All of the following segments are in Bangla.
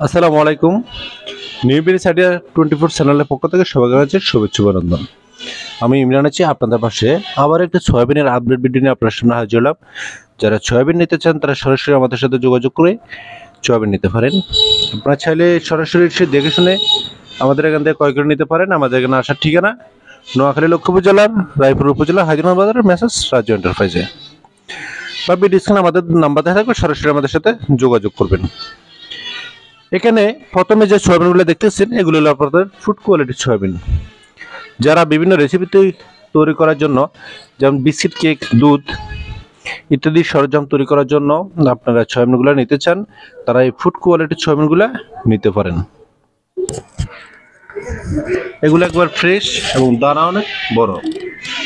আসসালামু আলাইকুম। নিউবেরি সাইডিয়া 24 চ্যানেলের পক্ষ থেকে সবাইকে জানাচ্ছি শুভেচ্ছা অভিনন্দন। আমি ইমরান আছি আপনাদের পাশে। আবার একটা সয়াবিনের আপডেট ভিডিও নিয়ে আপনার সামনে হাজির হলাম। যারা সয়াবিন নিতে চান তারা সরাসরি আমাদের সাথে যোগাযোগ করে সয়াবিন নিতে পারেন। আপনারা চাইলে সরাসরি এসে দেখে শুনে আমাদের এখান থেকে ক্রয় করে নিতে পারেন। আমাদের এখানে আসার ঠিকানা নোয়াখালী লক্ষ্মীপুর জেলার রায়পুর উপজেলা হাজিরবাজার বাজারের মেসেজ রাজ্য এন্টারপ্রাইজে বা ভিডিও স্ক্রিনে আমাদের নাম্বার দেখা থাকবে, সরাসরি আমাদের সাথে যোগাযোগ করবেন। এখানে প্রথমে যে সয়াবিনগুলো দেখতেছেন এগুলো হলো আপনাদের ফুড কোয়ালিটির সয়াবিন। যারা বিভিন্ন রেসিপি তৈরি করার জন্য, যেমন বিস্কিট, কেক, দুধ ইত্যাদি সরঞ্জাম তৈরি করার জন্য আপনারা সয়াবিনগুলো নিতে চান, তারা এই ফুড কোয়ালিটির সয়াবিনগুলো নিতে পারেন। এগুলো একবার ফ্রেশ এবং দানা অনেক বড়।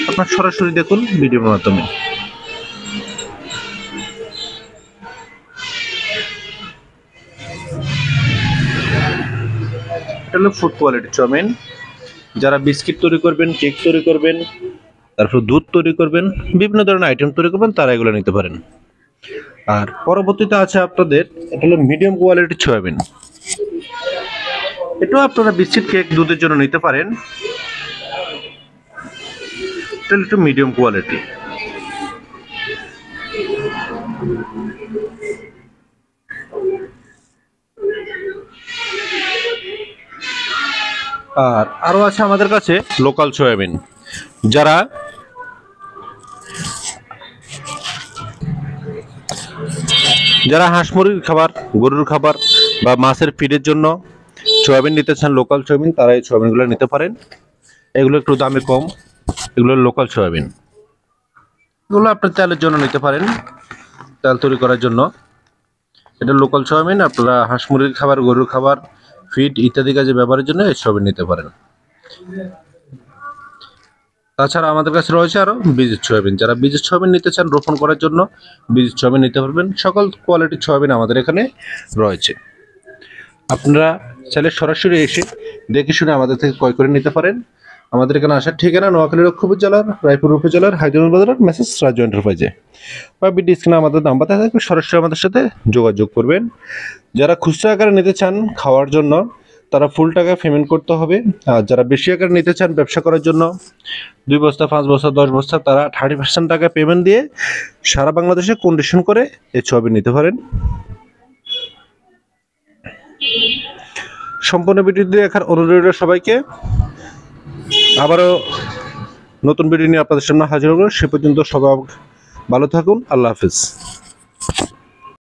আপনার সরাসরি দেখুন ভিডিওর মাধ্যমে। এটা হলো ফুড কোয়ালিটির চাউমিন। যারা বিস্কিট তৈরি করবেন, কেক তৈরি করবেন, তারপর দুধ তৈরি করবেন, বিভিন্ন ধরনের আইটেম তৈরি করবেন, তারা এগুলো নিতে পারেন। আর পরবর্তীতে আছে আপনাদের, এটা হলো মিডিয়াম কোয়ালিটির সয়াবিন। এটাও আপনারা বিস্কিট, কেক, দুধের জন্য নিতে পারেন। এটা একটু মিডিয়াম কোয়ালিটি। আর আরো আছে আমাদের কাছে লোকাল সয়াবিন। যারা হাঁস মুরগির খাবার, গরুর খাবার বা মাছের ফিডের জন্য সয়াবিন নিতে চান, লোকাল সয়াবিন, তারা এই সয়াবিনগুলো নিতে পারেন। এগুলো একটু দামে কম। এগুলো লোকাল সয়াবিন। এগুলো আপনার তেলের জন্য নিতে পারেন, তেল তৈরি করার জন্য। এটা লোকাল সয়াবিন। আপনারা হাঁস মুরগির খাবার, গরুর খাবার, ফিড ইত্যাদি কাজে ব্যবহারের জন্য এই সয়াবিন নিতে পারেন। তাছাড়া আমাদের কাছে রয়েছে আরো বীজের সয়াবিন। যারা বীজের সয়াবিন নিতে চান রোপণ করার জন্য, বীজের সয়াবিন নিতে পারবেন। সকল কোয়ালিটির সয়াবিন আমাদের এখানে রয়েছে। আপনারা চাইলে সরাসরি এসে দেখে শুনে আমাদের থেকে ক্রয় করে নিতে পারেন। আমাদের এখানে আসার ঠিকানা নোয়াখালী লক্ষ্মীপুর জেলার রায়পুর উপজেলার হাজিরবাজার বাজারের মেসেজ রাজ্য এন্টারপ্রাইজে বা ভিডিও স্ক্রিনে আমাদের নাম্বার দেখা থাকবে, সরাসরি আমাদের সাথে যোগাযোগ করবেন। যারা খুচরা আকারে নিতে চান খাওয়ার জন্য, তারা ফুল টাকা পেমেন্ট করতে হবে। আর যারা বেশি আকারে নিতে চান ব্যবসা করার জন্য, 2 বস্তা, 5 বস্তা, 10 বস্তা, তারা 30% টাকা পেমেন্ট দিয়ে সারা বাংলাদেশে কন্ডিশন করে এই সয়াবিন নিতে পারেন। সম্পূর্ণ ভিডিও দেখার অনুরোধ রইল সবাইকে। আবারও নতুন ভিডিও নিয়ে আপনাদের সামনে হাজির হব। সে পর্যন্ত সবাই ভালো থাকুন। আল্লাহ হাফিজ।